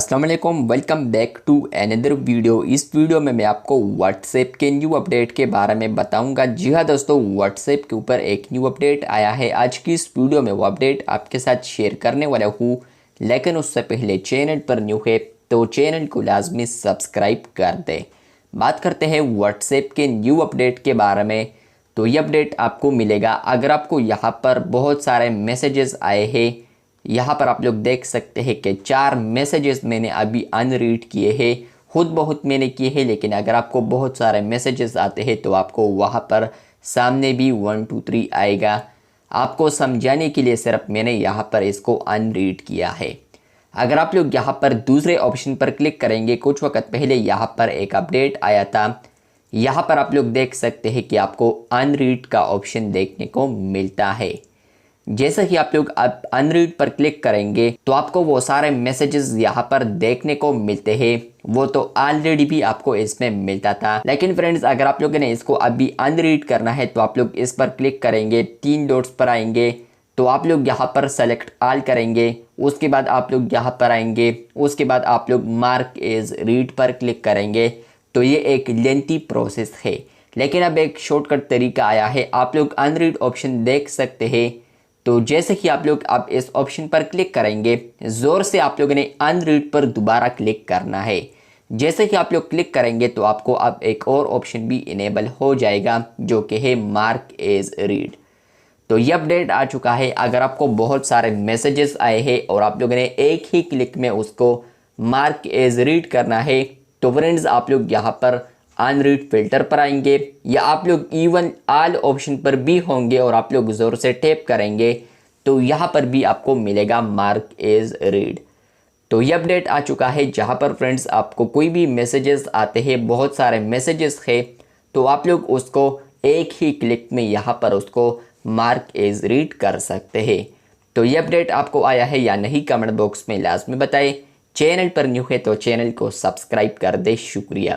अस्सलाम वालेकुम, welcome back to another video. इस वीडियो में मैं आपको व्हाट्सएप के न्यू अपडेट के बारे में बताऊंगा। जी हाँ दोस्तों, व्हाट्सएप के ऊपर एक न्यू अपडेट आया है। आज की इस वीडियो में वो अपडेट आपके साथ शेयर करने वाला हूँ, लेकिन उससे पहले चैनल पर न्यू है तो चैनल को लाजमी सब्सक्राइब कर दें। बात करते हैं व्हाट्सएप के न्यू अपडेट के बारे में। तो ये अपडेट आपको मिलेगा अगर आपको यहाँ पर बहुत सारे मैसेजेस आए हैं। यहाँ पर आप लोग देख सकते हैं कि 4 मैसेजेस मैंने अभी अनरीड किए हैं। खुद बहुत मैंने किए हैं, लेकिन अगर आपको बहुत सारे मैसेजेस आते हैं तो आपको वहाँ पर सामने भी 1 2 3 आएगा। आपको समझाने के लिए सिर्फ मैंने यहाँ पर इसको अनरीड किया है। अगर आप लोग यहाँ पर दूसरे ऑप्शन पर क्लिक करेंगे, कुछ वक्त पहले यहाँ पर एक अपडेट आया था। यहाँ पर आप लोग देख सकते हैं कि आपको अनरीड का ऑप्शन देखने को मिलता है। जैसे ही आप लोग अब अनरीड पर क्लिक करेंगे तो आपको वो सारे मैसेजेस यहाँ पर देखने को मिलते हैं। वो तो ऑलरेडी भी आपको इसमें मिलता था, लेकिन फ्रेंड्स अगर आप लोगों ने इसको अभी अनरीड करना है तो आप लोग इस पर क्लिक करेंगे, 3 डॉट्स पर आएंगे तो आप लोग यहाँ पर सेलेक्ट ऑल करेंगे। उसके बाद आप लोग यहाँ पर आएंगे, उसके बाद आप लोग मार्क एज रीड पर क्लिक करेंगे। तो ये एक लेंथी प्रोसेस है, लेकिन अब एक शॉर्टकट तरीका आया है। आप लोग अनरीड ऑप्शन देख सकते हैं। तो जैसे ही आप लोग अब इस ऑप्शन पर क्लिक करेंगे, ज़ोर से आप लोगों ने अनरीड पर दोबारा क्लिक करना है। जैसे ही आप लोग क्लिक करेंगे तो आपको अब एक और ऑप्शन भी इनेबल हो जाएगा, जो कि है मार्क एज रीड। तो ये अपडेट आ चुका है। अगर आपको बहुत सारे मैसेजेस आए हैं और आप लोगों ने एक ही क्लिक में उसको मार्क एज रीड करना है, तो फ्रेंड्स आप लोग यहाँ पर अनरीड फिल्टर पर आएंगे, या आप लोग इवन ऑल ऑप्शन पर भी होंगे और आप लोग ज़ोर से टैप करेंगे तो यहाँ पर भी आपको मिलेगा मार्क एज रीड। तो ये अपडेट आ चुका है, जहाँ पर फ्रेंड्स आपको कोई भी मैसेजेस आते हैं, बहुत सारे मैसेजेस है, तो आप लोग उसको एक ही क्लिक में यहाँ पर उसको मार्क एज रीड कर सकते हैं। तो ये अपडेट आपको आया है या नहीं, कमेंट बॉक्स में लाजमी बताएं। चैनल पर न्यू है तो चैनल को सब्सक्राइब कर दे। शुक्रिया।